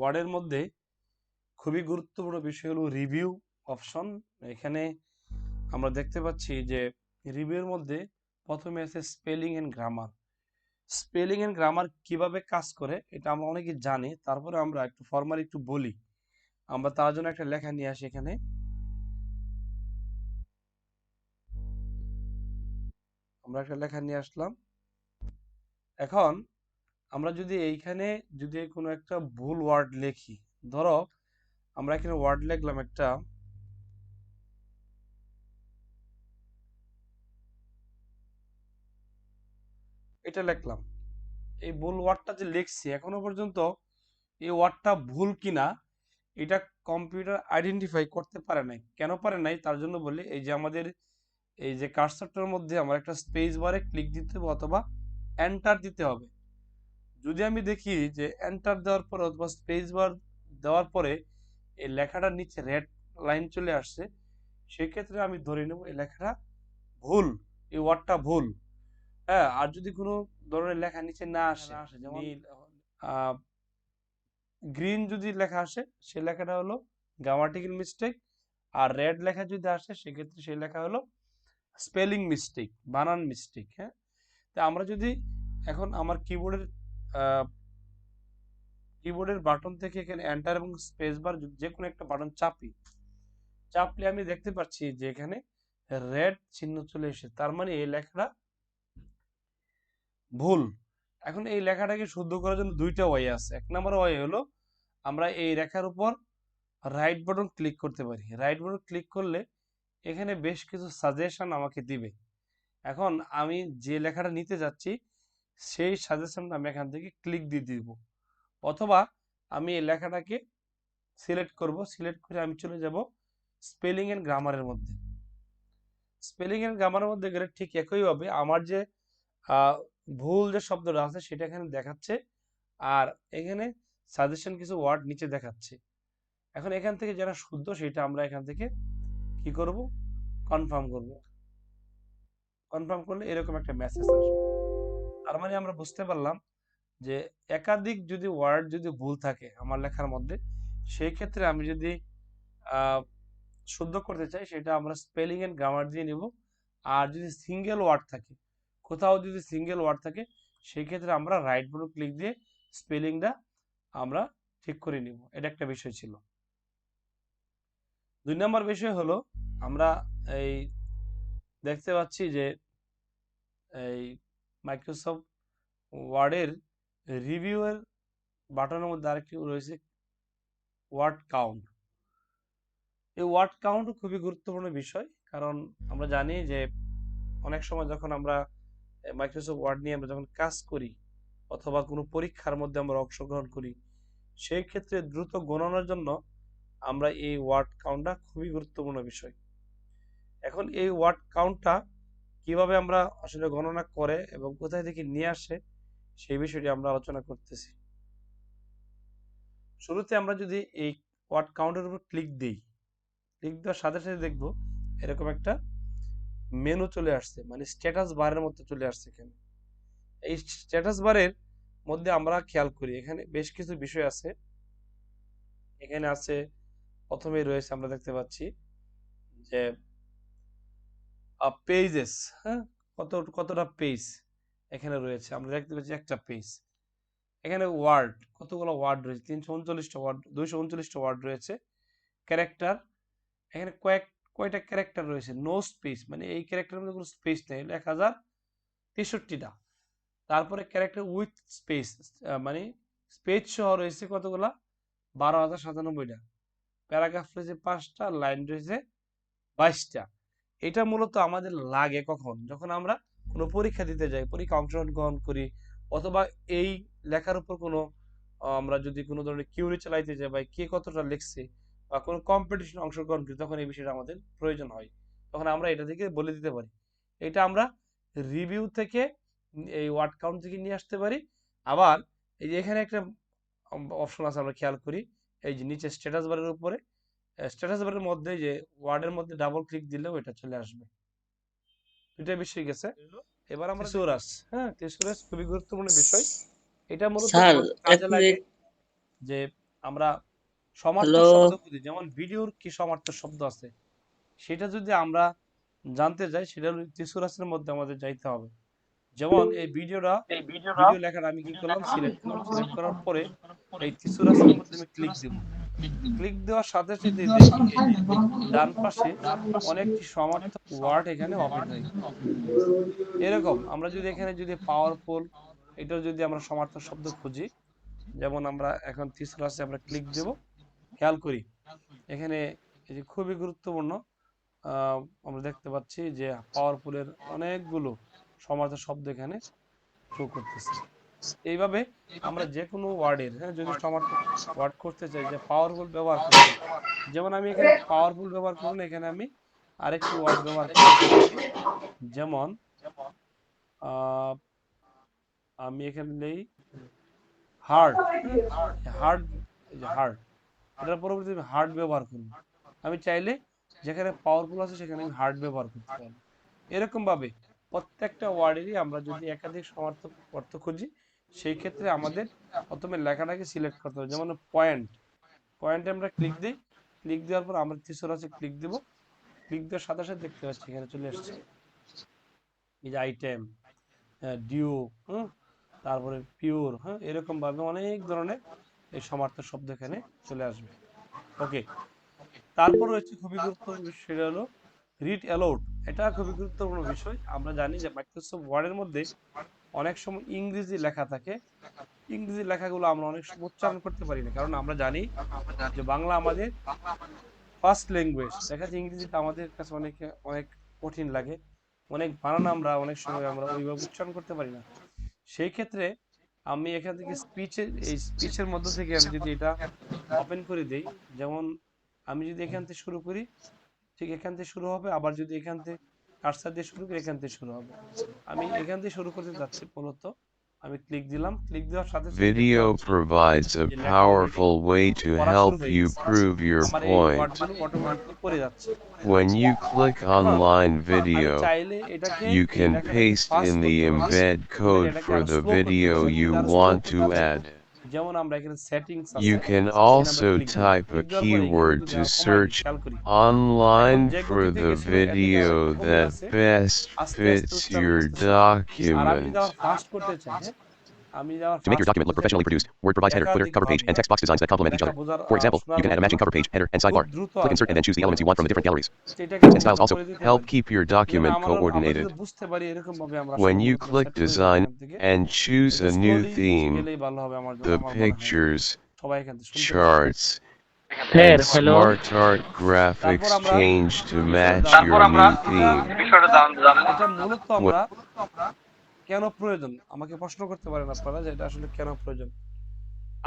ওয়ার্ডের মধ্যে খুবই গুরুত্বপূর্ণ বিষয় হলো রিভিউ অপশন। এখানে আমরা দেখতে পাচ্ছি যে রিভিউর মধ্যে প্রথমে আছে spelling and grammar. Spelling and grammar কিভাবে কাজ করে এটা আমরা অনেকে জানি, তারপরে আমরা একটু ফর্মালি একটু বলি। আমরা তার জন্য একটা লেখা নিয়ে আসি। এখানে আমরা একটা লেখা নিয়ে আসলাম। এখন আমরা যদি এইখানে যদি কোনো একটা ভুল ওয়ার্ড লিখি, ধরো আমরা এখানে ওয়ার্ড লিখলাম একটা, এটা লিখলাম, এই ভুল ওয়ার্ডটা যে লিখছি এখনো পর্যন্ত এই ওয়ার্ডটা ভুল কিনা এটা কম্পিউটার আইডেন্টিফাই করতে পারে নাই। কেন পারে নাই তার জন্য বলি, এই যে আমাদের এই যে কার্সরটার মধ্যে আমার একটা স্পেস বারে ক্লিক দিতে হবে অথবা এন্টার দিতে হবে। যদি আমি দেখি যে এন্টার দেওয়ার পরে অথবা স্পেস বার দেওয়ার পরে এই লেখাটার নিচে রেড লাইন চলে আসছে, সেক্ষেত্রে আমি ধরে নেব এই লেখাটা ভুল, এই ওয়ার্ডটা ভুল। হ্যাঁ, আর যদি কোনো ধরনের লেখা নিচে না আসে, যেমন গ্রিন যদি লেখা আসে সে লেখাটা হলো গ্রামাটিক্যাল মিস্টেক, আর রেড লেখা যদি আসে সেক্ষেত্রে সেই লেখা হলো স্পেলিং মিস্টেক, বানান মিস্টেক। হ্যাঁ, তা আমরা যদি এখন আমার কিবোর্ডের বাটন থেকে এখানে এন্টার এবং স্পেস বার যে কোনো একটা বাটন চাপলে আমি দেখতে পাচ্ছি যে এখানে রেড চিহ্ন চলে এসে, তার মানে এই লেখাটা ভুল। এখন এই লেখাটাকে শুদ্ধ করার জন্য দুইটা ওয়ে আছে। এক নম্বর ওয়ে হলো আমরা এই রেখার উপর রাইট বাটন ক্লিক করতে পারি। রাইট বাটন ক্লিক করলে এখানে বেশ কিছু সাজেশন আমাকে দিবে। এখন আমি যে লেখাটা নিতে যাচ্ছি সেই সাজেশনটা আমি এখান থেকে ক্লিক দিয়ে দিব, অথবা আমি এই লেখাটাকে সিলেক্ট করব, সিলেক্ট করে আমি চলে যাব স্পেলিং এন্ড গ্রামারের মধ্যে। স্পেলিং এন্ড গ্রামারের মধ্যে গেলে ঠিক একইভাবে আমার যে ভুল যে শব্দটা আছে সেটা এখানে দেখাচ্ছে, আর এখানে সাজেশন কিছু ওয়ার্ড নিচে দেখাচ্ছে। এখন এখান থেকে যেটা শুদ্ধ সেটা আমরা এখান থেকে কি করব, কনফার্ম করব। কনফার্ম করলে এরকম একটা মেসেজ আসবে। তার মানে আমরা বুঝতে পারলাম যে একাধিক যদি ওয়ার্ড যদি ভুল থাকে আমার লেখার মধ্যে, সেই ক্ষেত্রে আমি যদি শুদ্ধ করতে চাই সেটা আমরা স্পেলিং এন্ড গ্রামার দিয়ে নিব। আর যদি সিঙ্গেল ওয়ার্ড থাকে, কোথাও যদি সিঙ্গেল ওয়ার্ড থাকে, সেই ক্ষেত্রে আমরা রাইট বাটন ক্লিক দিয়ে স্পেলিংটা আমরা ঠিক করে নিব। এটা একটা বিষয় ছিল। 2 নম্বর বিষয় হলো আমরা এই দেখতে পাচ্ছি যে এই মাইক্রোসফট ওয়ার্ডের রিভিউয়ের বাটনের মধ্যে আরেকটি রয়েছে ওয়ার্ড কাউন্ট। এই ওয়ার্ড কাউন্ট খুবই গুরুত্বপূর্ণ বিষয়, কারণ আমরা জানি যে অনেক সময় যখন আমরা মাইক্রোসফট ওয়ার্ড নিয়ে আমরা যখন কাজ করি অথবা কোনো পরীক্ষার মধ্যে আমরা অংশগ্রহণ করি, সেই ক্ষেত্রে দ্রুত গণনার জন্য আমরা এই ওয়ার্ড কাউন্টটা খুবই গুরুত্বপূর্ণ বিষয়। এখন এই ওয়ার্ড কাউন্টটা কিভাবে আমরা আসলে গণনা করে এবং কোথায় থেকে নিয়ে আসে সেই বিষয়টি আমরা আলোচনা করতেছি। শুরুতে আমরা যদি এই ওয়ার্ড কাউন্টের উপর ক্লিক দিই, ক্লিক দেওয়ার সাথে সাথে দেখব এরকম একটা মেনু চলে আসছে, মানে স্ট্যাটাস বারের মধ্যে চলে আসছে। এখানে এই স্ট্যাটাস বারের মধ্যে আমরা খেয়াল করি এখানে বেশ কিছু বিষয় আছে। এখানে আছে, প্রথমেই রয়েছে আমরা দেখতে পাচ্ছি যে পেজেস। হ্যাঁ, কতটা পেজ এখানে রয়েছে আমরা দেখতে পাচ্ছি, একটা পেজ। এখানে ওয়ার্ড, কতগুলো ওয়ার্ড রয়েছে, 339টা ওয়ার্ড, 239টা ওয়ার্ড রয়েছে। ক্যারেক্টার, এখানে কয়টা ক্যারেক্টার রয়েছে, নো স্পেস, মানে এই ক্যারেক্টারের মধ্যে কোনো স্পেস নেই, 1063টা। তারপরে ক্যারেক্টার উইথ স্পেস, মানে স্পেস সহ রয়েছে কতগুলা, 12,097টা। প্যারাগ্রাফ রয়েছে 5টা, লাইন রয়েছে 22টা। এটা মূলত আমাদের লাগে কখন, যখন আমরা কোনো পরীক্ষা দিতে যাই, পরীক্ষা অংশগ্রহণ করি, অথবা এই লেখার উপর কোনো আমরা যদি কোনো ধরনের কিউরি চালাইতে যাই বা কে কতটা লিখছে বা কোনো কম্পিটিশন অংশগ্রহণ করি, তখন এই বিষয়টা আমাদের প্রয়োজন হয়, তখন আমরা এটা থেকে বলে দিতে পারি। এটা আমরা রিভিউ থেকে এই ওয়ার্ড কাউন্ট থেকে নিয়ে আসতে পারি। আবার এই যে এখানে একটা অপশন আছে, আমরা খেয়াল করি এই যে নিচে স্ট্যাটাস বারের উপরে, স্ট্যাটাস বারের মধ্যে যে ওয়ার্ডের মধ্যে ডাবল ক্লিক দিলেও এটা চলে আসবে। দুইটা বিষয় গেছে। এবার আমরা থিসোরাস, হ্যাঁ থিসোরাস খুবই গুরুত্বপূর্ণ বিষয়। এটা মূলত স্যার, এক কাজে মিনিট। লাগে যে আমরা সমার্থক শব্দ খুঁজি, যেমন ভিডিওর কি সমার্থক শব্দ আছে সেটা যদি আমরা জানতে যাই, সেটা থিসোরাসের মধ্যে আমাদের যাইতে হবে। যেমন এই ভিডিও লেখাটা আমি কি করলাম, সিলেক্ট করলাম, সিলেক্ট করার পরে এই থিসোরাসের মধ্যে আমি ক্লিক দেব। ক্লিক দেওয়ার সাথে সাথে দেখি এই যে ডান পাশে অনেকটি সমার্থক ওয়ার্ড এখানে ওপেন হয়ে গেল। এরকম আমরা যদি এখানে যদি পাওয়ারফুল এটা যদি আমরা সমার্থক শব্দ খুঁজি, যেমন আমরা এখন থিসোরাসে আমরা ক্লিক দেব, খেয়াল করি এখানে এই যে খুবই গুরুত্বপূর্ণ আমরা দেখতে পাচ্ছি যে পাওয়ারফুলের অনেকগুলো সমার্থক শব্দ এখানে শো করতেছে। এইভাবে আমরা যে কোনো ওয়ার্ডের যদি সমার্থক ওয়ার্ড করতে চাই, যে পাওয়ারফুল ব্যবহার করতে চাই, যেমন আমি এখানে পাওয়ারফুল ব্যবহার করব না, এখানে আমি আরেকটি ওয়ার্ড ব্যবহার করব এখান থেকে, যেমন আমি এখানে নেই হার্ড। হার্ড, এই যে হার্ড, এটার পরবর্তী আমি হার্ড ব্যবহার করব। আমি চাইলে যেখানে পাওয়ারফুল আছে সেখানে আমি হার্ড ব্যবহার করতে পারবো। এরকম ভাবে প্রত্যেকটা ওয়ার্ডেরই আমরা যদি একাধিক সমার্থক অর্থ খুঁজি, সেই ক্ষেত্রে আমাদের প্রথমে লেখাটাকে সিলেক্ট করতে হবে। যেমন পয়েন্টে আমরা ক্লিক দিই, ক্লিক দেওয়ার পর আমরা থিসোরাসে ক্লিক দেব, ক্লিক দেওয়ার সাথে সাথে দেখতে পাচ্ছি এখানে চলে আসছে এই যে আইটেম, ডিউ, তারপরে পিওর, এরকম ভাবে অনেক ধরনের এই সমার্থক শব্দ এখানে চলে আসবে। ওকে, তারপর রয়েছে খুবই গুরুত্বপূর্ণ বিষয়, সেটা হলো রিড অ্যালাউড। এটা খুবই গুরুত্বপূর্ণ বিষয়। আমরা জানি যে মাইক্রোসফট ওয়ার্ডের মধ্যে অনেক সময় ইংরেজি লেখা থাকে, ইংরেজি লেখাগুলো আমরা অনেক সময় উচ্চারণ করতে পারি না, কারণ আমরা জানি যে বাংলা আমাদের ফার্স্ট ল্যাঙ্গুয়েজ। দেখা যাচ্ছে ইংরেজিটা আমাদের কাছে অনেক কঠিন লাগে, অনেক বানান আমরা অনেক সময় আমরা ওইভাবে উচ্চারণ করতে পারি না। সেই ক্ষেত্রে আমি এখান থেকে স্পিচের মধ্য থেকে আমি যদি এটা ওপেন করে দেই, যেমন আমি যদি এখান থেকে শুরু করি, ঠিক এখান থেকে শুরু হবে, আবার যদি এখান থেকে কার্সার দিয়ে শুরু করি এখান থেকে শুরু হবে। আমি এখান থেকে শুরু করতে যাচ্ছি মূলত, আমি ক্লিক দিলাম, ক্লিক দেওয়ার সাথে সাথে দেখতে Video পাচ্ছি provides a যে লেখা অলরেডি powerful way to পড়া শুরু help হয়ে you গেছে, prove your আমার এই point. ওয়ার্ডগুলো অটোমেটিকলি পড়ে যাচ্ছে। When you click এখন online আমি video, চাইলে এটাকে you এই can লেখাটাকে paste ফাস্ট in the করতে পারি, embed ইভেন code এটাকে for আরো the স্লো করতে video পারি, you আরো স্লো want to করতে পারি। add. যেমন আমরা এখানে সেটিংস আছে, You can এখানে আমরা also ক্লিক দিব, type a ক্লিক দেওয়ার পর এখানে keyword যদি to আমরা কমাই দিই, search খেয়াল করি এখন online যে for গতিতে the গেছিল এর থেকে video আরেকটু কমে that আছে, best আস্তে আস্তে fits উচ্চারণ your করতেছে। আর আমি যদি document. আবার ফাস্ট করতে চাই, আমি যদি আবার To make your fast document করতে look চাই, professionally এটা কি produced, Word provides header, footer, একাধিক cover page, ভাবে and text box designs that complement each লেখা other. বোঝার For example, you শোনার can add a মাধ্যমে matching cover page, header, and খুব sidebar. দ্রুত Click আমি Insert and then choose the বলে elements you want from দিচ্ছি the different galleries. এটাকে Text আমি and styles দ্রুত also করে দিতে help পারি। keep your ইভেন document আমরা coordinated. যদি বুঝতে পারি এরকম ভাবে আমরা When আসলে you মূলত click সেট করে দেবো Design এখান থেকে। and choose একটু a new স্লোলি theme, গেলেই ভালো হবে আমার জন্য, the আমার মনে হয় pictures, সবাই এখান থেকে শুনতে পারবে। charts, sir and hello smart art তারপর graphics আমরা change to বিষয়টা match জানবো your যে new এটা theme. এটা মূলত When আমরা কেন প্রয়োজন, আমাকে প্রশ্ন করতে পারেন আপনারা যে এটা আসলে কেন প্রয়োজন।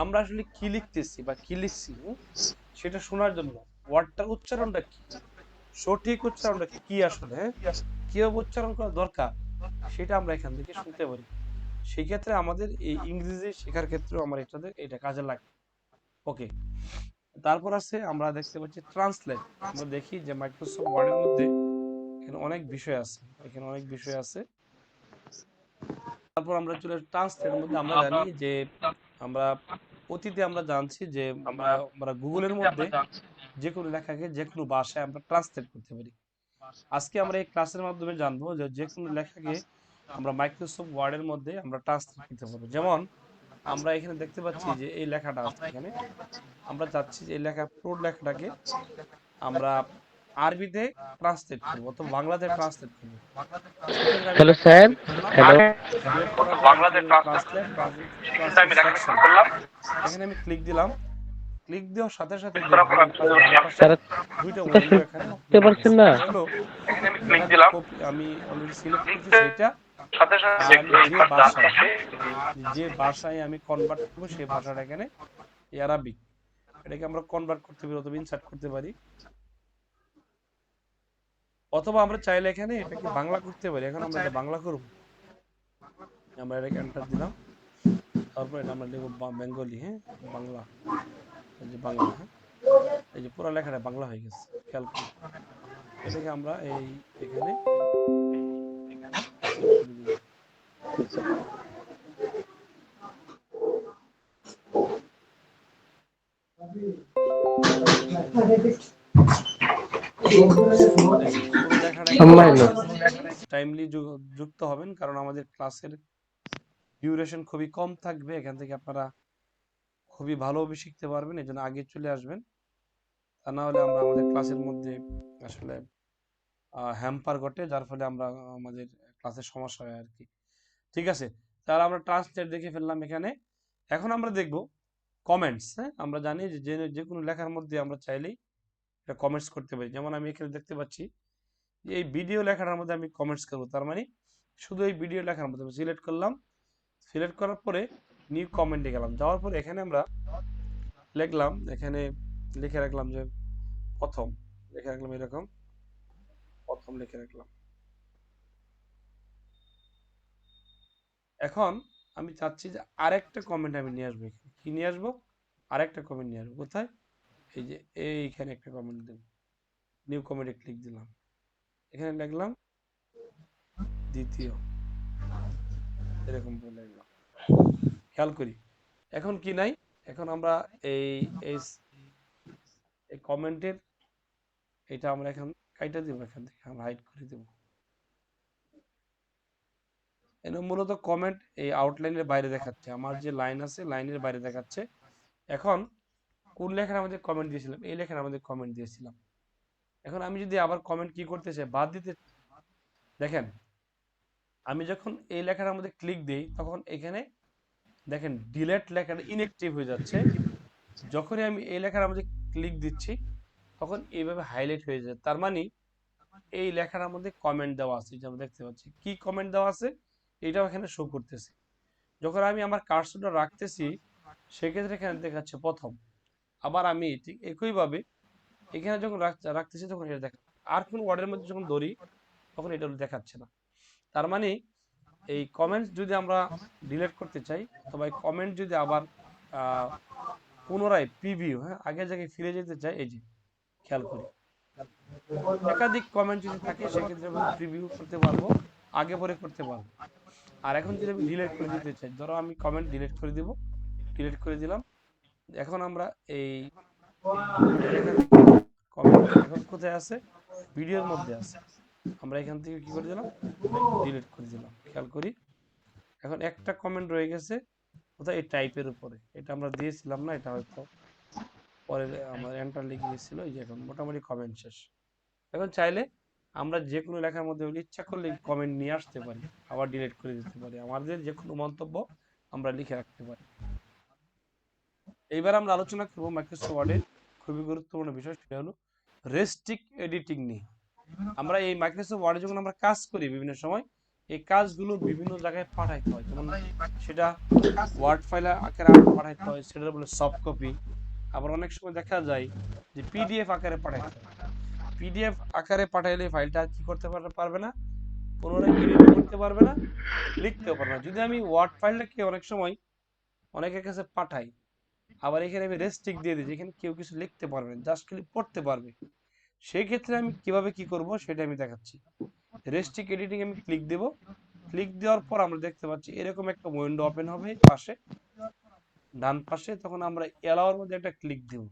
আমরা আসলে কি লিখতেছি বা কি লিখছি সেটা শোনার জন্য ওয়ার্ডটার উচ্চারণটা কি, সঠিক উচ্চারণটা কি আসলে, কিভাবে উচ্চারণ করা দরকার সেটা আমরা এখান থেকে শুনতে পারি। সেই ক্ষেত্রে আমাদের এই ইংরেজি শেখার ক্ষেত্রেও আমার এটা কাজে লাগে। ওকে, তারপর আছে আমরা দেখতে পাচ্ছি ট্রান্সলেট। আমরা দেখি যে মাইক্রোসফট ওয়ার্ডের মধ্যে এখানে অনেক বিষয় আছে, এখানে অনেক বিষয় আছে। তারপর আমরা চলে ট্রান্সলেটের মধ্যে আমরা জানি যে আমরা অতীতে আমরা জানছি যে আমরা গুগলের মধ্যে যে কোনো লেখাকে যে কোনো ভাষায় আমরা ট্রান্সলেট করতে পারি। আজকে আমরা এই ক্লাসের মাধ্যমে জানবো যে যে কোনো লেখাকে আমরা মাইক্রোসফট ওয়ার্ডের মধ্যে আমরা ট্রান্সলেট করতে পারবো। যেমন আমরা এখানে দেখতে পাচ্ছি যে এই লেখাটা আছে এখানে, আমরা চাচ্ছি যে এই পুরো লেখাটাকে আমরা আরবিতে ট্রান্সলেট করবো অথবা বাংলাতে ট্রান্সলেট করবো। সেক্ষেত্রে আমি হ্যালো লেখাটা স্যার সিলেক্ট করলাম, হ্যালো সিলেক্ট করার পর আমি চলে যাবো ট্রান্সলেট সেকশন, এখানে আমি ক্লিক দিলাম। ক্লিক দেওয়ার সাথে সাথে দেখবো এই পাশে ডান পাশে স্যার দুইটা কথা উইন্ডো এখানে শুনতে ওপেন হয়ে পারছেন গেছে। না? একটা হলো লেখাটা কপি, আমি অলরেডি সিলেক্ট করছি সেইটা, আর আমি যে ভাষায় আমি কনভার্ট করবো সেই ভাষাটা এখানে আরবিক, এটাকে আমরা কনভার্ট করতে পারি অথবা ইনসার্ট করতে পারি, অথবা আমরা চাইলে এখানে এটাকে বাংলা করতে পারি। এখন আমরা এটা বাংলা করব, আমরা এটাকে এন্টার দিলাম, তারপর এটা আমরা লিখব বেঙ্গলি, বাংলা, এই যে বাংলা, এই যে পুরো লেখাটা বাংলা হয়ে গেছে, খেয়াল করি। এটাকে আমরা এখানে সেভ করে দিব। এই যে পুরো লেখাটা এখানে লেখা হয়েছে। টাইমলি যুক্ত হবেন, কারণ আমাদের ক্লাসের ডিউরেশন খুবই কম থাকবে। এখান থেকে আপনারা খুবই ভালোভাবে শিখতে পারবেন, এই জন্য আগে চলে আসবেন। তা না হলে আমরা আমাদের ক্লাসের মধ্যে আসলে হ্যাম্পার ঘটে, যার ফলে আমরা আমাদের ক্লাসের সমস্যা হয় আর কি। ঠিক আছে, তাহলে আমরা ট্রান্সলেট দেখে ফেললাম এখানে। এখন আমরা দেখব কমেন্টস। হ্যাঁ, আমরা জানি যে যে কোনো লেখার মধ্যে আমরা চাইলেই এটা কমেন্টস করতে পারি। যেমন আমি এখানে দেখতে পাচ্ছি যে এই ভিডিও লেখাটার মধ্যে আমি কমেন্টস করবো, তার মানে শুধু এই ভিডিও লেখার মধ্যে আমি সিলেক্ট করলাম। সিলেক্ট করার পরে নিউ কমেন্টে গেলাম, যাওয়ার পরে এখানে আমরা লিখলাম, এখানে লিখে রাখলাম যে প্রথম, লিখে রাখলাম এরকম, প্রথম লিখে রাখলাম। এখন আমি চাচ্ছি যে আরেকটা কমেন্ট আমি নিয়ে আসবো এখানে। কি নিয়ে আসবো? আরেকটা কমেন্ট নিয়ে আসবো। কোথায়? এই যে এইখানে একটা কমেন্ট দেব, নিউ কমেন্টে ক্লিক দিলাম, এখানে লিখলাম দ্বিতীয়, এরকম বলে লিখলাম। খেয়াল করি এখন কি নাই, এখন আমরা এই এই এই কমেন্টের এটা আমরা এখন কাইটা দিব, এখান থেকে আমরা হাইড করে দেব। এর মূলত কমেন্ট এই আউটলাইনের বাইরে দেখাচ্ছে, আমার যে লাইন আছে লাইনের বাইরে দেখাচ্ছে। এখন কোন লেখার আমাদের কমেন্ট দিয়েছিলাম? এই লেখার আমাদের কমেন্ট দিয়েছিলাম। এখন আমি যদি আবার কমেন্ট কি করতে চাই, বাদ দিতে, দেখেন আমি যখন এই লেখার মধ্যে ক্লিক দিই তখন এখানে দেখেন ডিলেট লেখাটা ইনঅ্যাক্টিভ হয়ে যাচ্ছে। যখনই আমি এই লেখার মধ্যে ক্লিক দিচ্ছি তখন এইভাবে হাইলাইট হয়ে যায়। তার মানে এই লেখার মধ্যে কমেন্ট দেওয়া আছে, যেটা আমরা দেখতে পাচ্ছি। কি কমেন্ট দেওয়া আছে এটাও এখানে শো করতেছে। যখন আমি আমার কার্সরটা রাখতেছি সেক্ষেত্রে এখানে দেখাচ্ছে প্রথম। আবার আমি ঠিক একইভাবে এখানে যখন রাখতেছি তখন এটা দেখা, আর কোন ওয়ার্ডের মধ্যে যখন ধরি তখন এটা দেখাচ্ছে না। তার মানে এই কমেন্টস যদি আমরা ডিলিট করতে চাই অথবা এই কমেন্ট যদি আবার পুনরায় প্রিভিউ, হ্যাঁ, আগের জায়গায় ফিরে যেতে চাই, এই যে খেয়াল করি একাধিক কমেন্ট যদি থাকে সেক্ষেত্রে আমি প্রিভিউ করতে পারবো, আগে পরে করতে পারবো। আর এখন যদি আমি ডিলিট করে দিতে চাই, ধরো আমি কমেন্ট ডিলিট করে দিব, ডিলিট করে দিলাম। এখন আমরা এই এই লেখা থেকে কমেন্ট এখন কোথায় আছে? ভিডিওর মধ্যে আছে। আমরা এখান থেকে কি করে দিলাম? ডিলিট করে দিলাম। খেয়াল করি এখন একটা কমেন্ট রয়ে গেছে কোথায়? এই টাইপের উপরে, এটা আমরা দিয়েছিলাম না, এটা হয়তো পরে আমার এন্টার লিখে গেছিল। এই যে এখন মোটামুটি কমেন্ট শেষ। এখন চাইলে আমরা যে কোনো লেখার মধ্যে ইচ্ছা করলে কমেন্ট নিয়ে আসতে পারি, আবার ডিলিট করে দিতে পারি, আমাদের যে কোনো মন্তব্য আমরা লিখে রাখতে পারি। এইবার আমরা আলোচনা করব মাইক্রোসফট ওয়ার্ডের খুবই গুরুত্বপূর্ণ বিষয়, সেটা হলো রেস্ট্রিক্ট এডিটিং নিয়ে। আমরা এই মাইক্রোসফট ওয়ার্ডে যখন আমরা কাজ করি বিভিন্ন সময় এই কাজগুলো বিভিন্ন জায়গায় পাঠাইতে হয়, যেমন সেটা ওয়ার্ড ফাইল আকারে পাঠাইতে হয়, সেটা বলে সফট কপি। আবার অনেক সময় দেখা যায় যে পিডিএফ আকারে পাঠাইতে হয়। পিডিএফ আকারে পাঠাইলে ফাইলটা কি করতে পারবে না, পুনরায় এডিটও করতে পারবে না, লিখতেও পারবে না। যদি আমি ওয়ার্ড ফাইলটাকে অনেক সময় অনেকের কাছে পাঠাই, আবার এখানে আমি রেস্ট্রিক্ট দিয়ে দিই যেখানে কেউ কিছু লিখতে পারবে না, জাস্ট খালি পড়তে পারবে, সেই ক্ষেত্রে আমি কিভাবে কি করব সেটা আমি দেখাচ্ছি। রেস্ট্রিক্ট এডিটিং আমি ক্লিক দেব, ক্লিক দেওয়ার পর আমরা দেখতে পাচ্ছি এরকম একটা উইন্ডো ওপেন হবে পাশে, ডান পাশে। তখন আমরা এলাওর মধ্যে একটা ক্লিক দেব,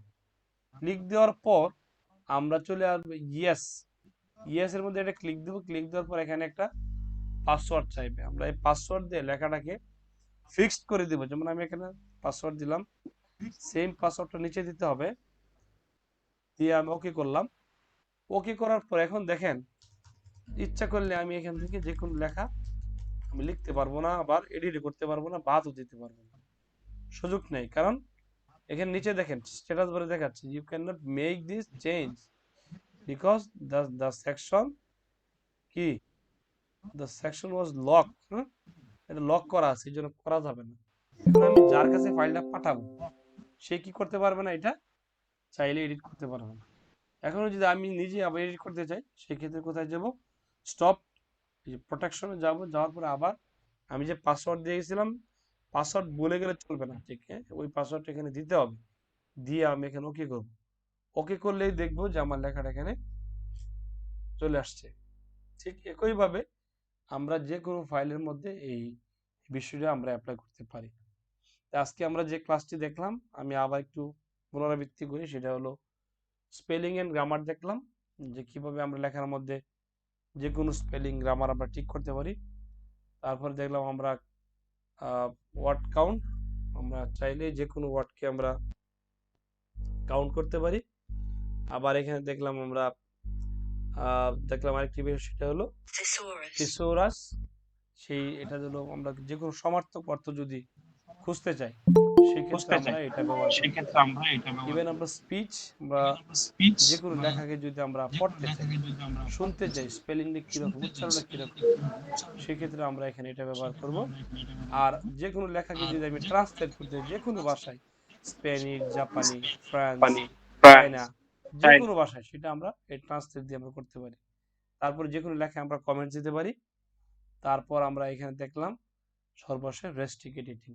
ক্লিক দেওয়ার পর আমরা চলে আসবো ইয়েস, ইয়েস এর মধ্যে একটা ক্লিক দেব, ক্লিক দেওয়ার পর এখানে একটা পাসওয়ার্ড চাইবে। আমরা এই পাসওয়ার্ড দিয়ে লেখাটাকে ফিক্সড করে দিব। যেমন আমি এখানে পাসওয়ার্ড দিলাম, সেম পাসওয়ার্ডটা নিচে দিতে হবে, দিয়ে আমি ওকে করলাম। ওকে করার পর এখন দেখেন ইচ্ছা করলে আমি এখান থেকে যে কোনো লেখা আমি লিখতে পারবো না, আবার এডিট করতে পারবো না, বাদও দিতে পারবো না, সুযোগ নেই। কারণ এখানে নিচে দেখেন স্ট্যাটাস বারে দেখাচ্ছে you can not make this change because the section কি, দ্য সেকশন ওয়াজ লক। হ্যাঁ, এটা লক করা আছে, এই জন্য করা যাবে না। এখন আমি যার কাছে ফাইলটা পাঠাবো সে কি করতে পারবে না, এটা চাইলে এডিট করতে পারবে না। এখন যদি আমি নিজে আবার এডিট করতে চাই সেক্ষেত্রে কোথায় যাব? স্টপ প্রোটেকশনে যাব, যাওয়ার পরে আবার আমি যে পাসওয়ার্ড দিয়ে গেছিলাম, পাসওয়ার্ড বলে গেলে চলবে না, ঠিক ওই পাসওয়ার্ডটা এখানে দিতে হবে। দিয়ে আমি এখানে ওকে করব, ওকে করলেই দেখবো যে আমার লেখাটা এখানে চলে আসছে। ঠিক একইভাবে আমরা যে কোনো ফাইলের মধ্যে এই বিষয়টা আমরা অ্যাপ্লাই করতে পারি। আজকে আমরা যে ক্লাসটি দেখলাম আমি আবার একটু পুনরাবৃত্তি করি, সেটা হলো স্পেলিং এন্ড গ্রামার দেখলাম, যে কিভাবে আমরা লেখার মধ্যে যে কোনো স্পেলিং গ্রামার আমরা ঠিক করতে পারি। তারপর দেখলাম আমরা ওয়ার্ড কাউন্ট, আমরা চাইলে যে কোনো ওয়ার্ডকে আমরা কাউন্ট করতে পারি। আবার এখানে দেখলাম আমরা দেখলাম আরেকটি বিষয়, সেটা হলো থিসোরাস। এটা হলো আমরা যে কোনো সমার্থক অর্থ যদি খুঁজতে চাই, সেক্ষেত্রে আমরা এটা ব্যবহার করতে পারি। ইভেন আমরা স্পিচ বা যে কোনো লেখাকে যদি আমরা পড়তে চাই, শুনতে চাই স্পেলিংটা কীরকম, উচ্চারণটা কীরকম, সেক্ষেত্রে আমরা এখানে এটা ব্যবহার করব। আর যে কোনো লেখাকে যদি আমি ট্রান্সলেট করতে যে কোনো ভাষায়, স্প্যানিশ, জাপানি, ফ্রান্স, চায়না, যে কোনো ভাষায়, সেটা আমরা এই ট্রান্সলেট দিয়ে আমরা করতে পারি। তারপর যে কোনো লেখায় আমরা কমেন্টস দিতে পারি। তারপর আমরা এখানে দেখলাম সর্বশেষ রেস্ট্রিক্ট এডিটিং।